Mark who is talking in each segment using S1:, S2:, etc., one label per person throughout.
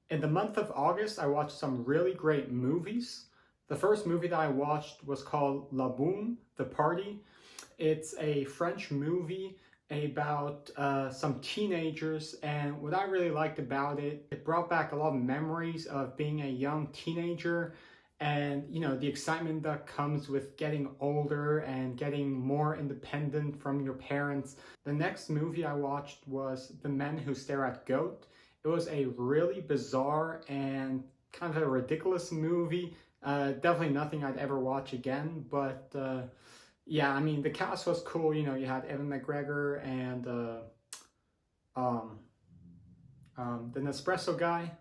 S1: In the month of August, I watched some really great movies. The first movie that I watched was called La Boum, The Party. It's a French movie about some teenagers, and what I really liked about it, it brought back a lot of memories of being a young teenager and the excitement that comes with getting older and getting more independent from your parents. The next movie I watched was The Men Who Stare at Goat. It was a really bizarre and kind of a ridiculous movie. Definitely nothing I'd ever watch again, but yeah, I mean, the cast was cool. You had Evan McGregor and um, the Nespresso guy,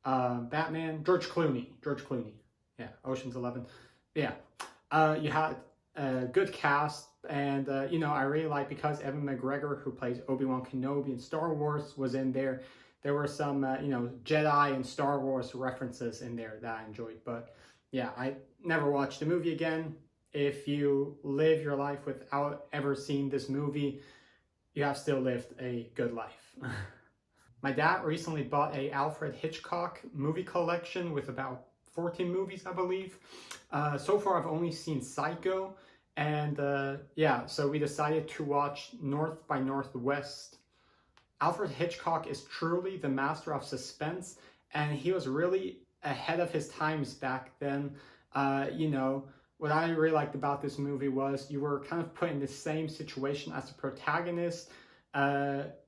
S1: Batman, George Clooney. George Clooney. Yeah, Ocean's 11. Yeah. You had a good cast, and I really like because Evan McGregor, who plays Obi-Wan Kenobi in Star Wars, was in there. There were some Jedi and Star Wars references in there that I enjoyed. But yeah, I never watched the movie again. If you live your life without ever seeing this movie, you have still lived a good life. My dad recently bought a Alfred Hitchcock movie collection with about 14 movies, I believe. So far, I've only seen Psycho, and yeah, so we decided to watch North by Northwest. Alfred Hitchcock is truly the master of suspense, and he was really ahead of his times back then. What I really liked about this movie was you were kind of put in the same situation as the protagonist.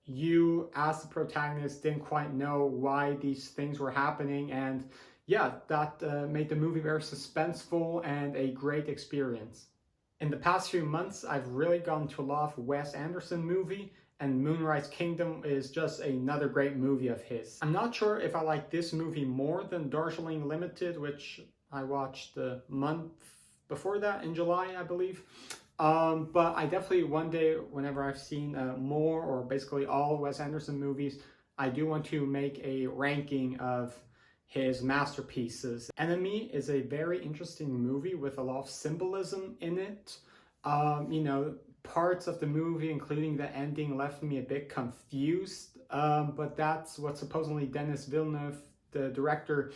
S1: You, as the protagonist, didn't quite know why these things were happening, and yeah, that made the movie very suspenseful and a great experience. In the past few months, I've really gotten to love Wes Anderson movie, and Moonrise Kingdom is just another great movie of his. I'm not sure if I like this movie more than Darjeeling Limited, which I watched the month before that in July, I believe. But I definitely one day, whenever I've seen more or basically all Wes Anderson movies, I do want to make a ranking of his masterpieces. Enemy is a very interesting movie with a lot of symbolism in it. Parts of the movie, including the ending, left me a bit confused. But that's what supposedly Denis Villeneuve, the director,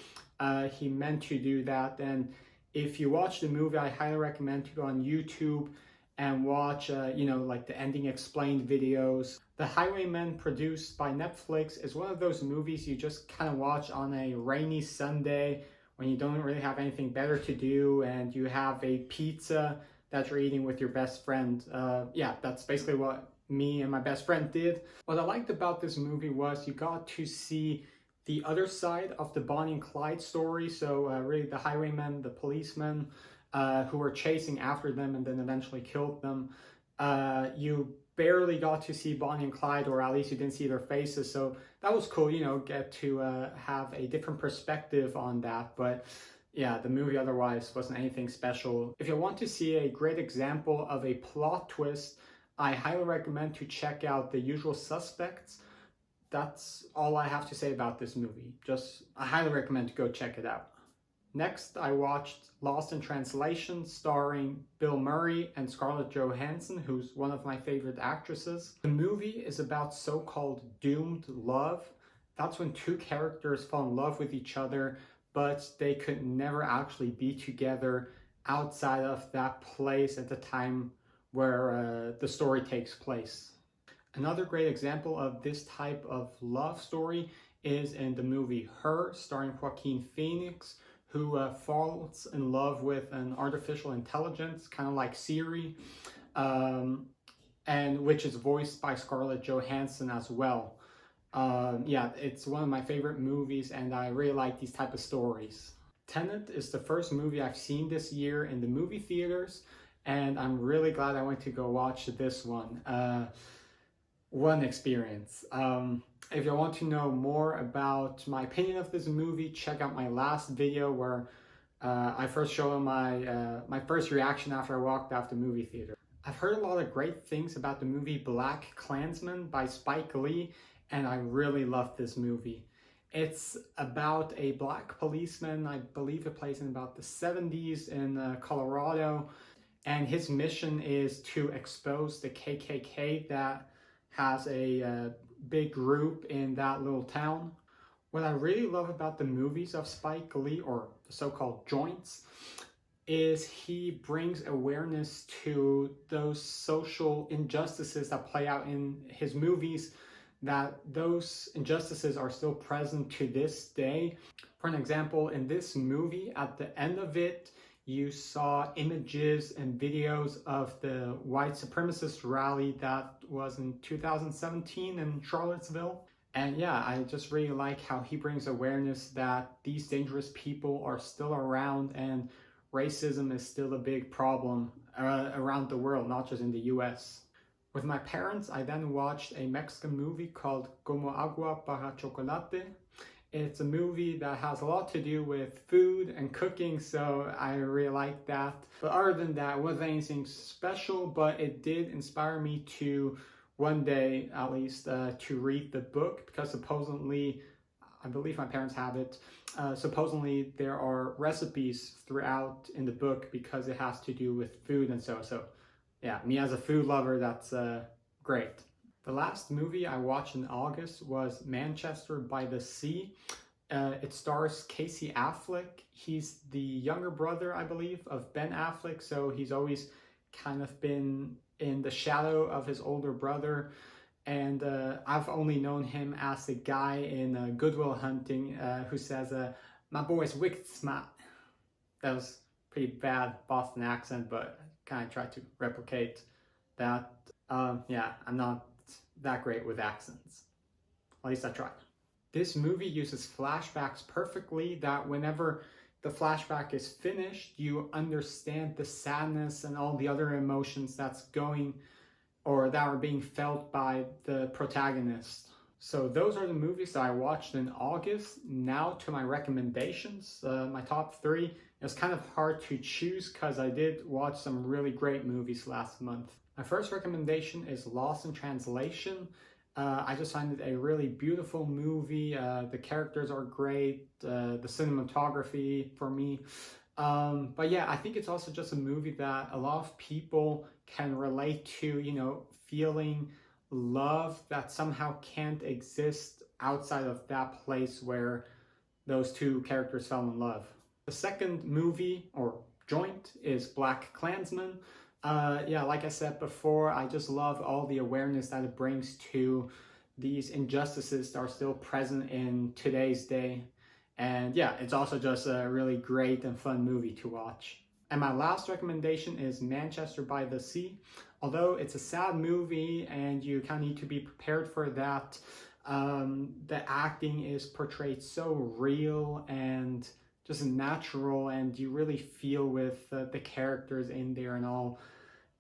S1: he meant to do that. And if you watch the movie, I highly recommend to go on YouTube and watch, like the ending explained videos. The Highwaymen, produced by Netflix, is one of those movies you just kind of watch on a rainy Sunday when you don't really have anything better to do and you have a pizza that you're eating with your best friend. Yeah, that's basically what me and my best friend did. What I liked about this movie was you got to see the other side of the Bonnie and Clyde story. So really the highwaymen, the policemen who were chasing after them and then eventually killed them. You barely got to see Bonnie and Clyde, or at least you didn't see their faces. So that was cool, get to have a different perspective on that. But yeah, the movie otherwise wasn't anything special. If you want to see a great example of a plot twist, I highly recommend to check out The Usual Suspects. That's all I have to say about this movie. I highly recommend to go check it out. Next, I watched Lost in Translation, starring Bill Murray and Scarlett Johansson, who's one of my favorite actresses. The movie is about so-called doomed love. That's when two characters fall in love with each other, but they could never actually be together outside of that place at the time where the story takes place. Another great example of this type of love story is in the movie Her, starring Joaquin Phoenix, who falls in love with an artificial intelligence, kind of like Siri, and which is voiced by Scarlett Johansson as well. Yeah, it's one of my favorite movies, and I really like these type of stories. Tenet is the first movie I've seen this year in the movie theaters, and I'm really glad I went to go watch this one. One experience. If you want to know more about my opinion of this movie, check out my last video where I first showed my first reaction after I walked out the movie theater. I've heard a lot of great things about the movie BlacKkKlansman by Spike Lee, and I really loved this movie. It's about a black policeman, I believe it plays in about the 70s in Colorado, and his mission is to expose the KKK that has a big group in that little town. What I really love about the movies of Spike Lee, or the so-called joints, is he brings awareness to those social injustices that play out in his movies, that those injustices are still present to this day. For an example, in this movie, at the end of it, you saw images and videos of the white supremacist rally that was in 2017 in Charlottesville. And yeah, I just really like how he brings awareness that these dangerous people are still around and racism is still a big problem around the world, not just in the US. With my parents, I then watched a Mexican movie called Como Agua para Chocolate. It's a movie that has a lot to do with food and cooking, so I really like that. But other than that, it wasn't anything special, but it did inspire me to one day, at least, to read the book, because supposedly, I believe my parents have it, supposedly there are recipes throughout in the book because it has to do with food and so yeah, me as a food lover, that's great. The last movie I watched in August was Manchester by the Sea. It stars Casey Affleck. He's the younger brother, I believe, of Ben Affleck, so he's always kind of been in the shadow of his older brother. And I've only known him as the guy in Good Will Hunting who says, my boy's wicked smart. That was pretty bad Boston accent, but I kind of tried to replicate that. Yeah, I'm not that great with accents. At least I tried. This movie uses flashbacks perfectly, that whenever the flashback is finished, you understand the sadness and all the other emotions that's going or that are being felt by the protagonist. So those are the movies that I watched in August. Now to my recommendations, my top three. It's kind of hard to choose because I did watch some really great movies last month. My first recommendation is Lost in Translation. I just find it a really beautiful movie. The characters are great. The cinematography for me. But yeah, I think it's also just a movie that a lot of people can relate to, you know, feeling love that somehow can't exist outside of that place where those two characters fell in love. The second movie, or joint, is BlacKkKlansman. Yeah, like I said before, I just love all the awareness that it brings to these injustices that are still present in today's day. And yeah, it's also just a really great and fun movie to watch. And my last recommendation is Manchester by the Sea. Although it's a sad movie and you kind of need to be prepared for that, the acting is portrayed so real and just natural, and you really feel with the characters in there and all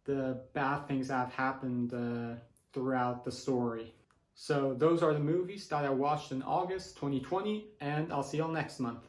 S1: the bad things that have happened throughout the story. So those are the movies that I watched in August 2020, and I'll see you all next month.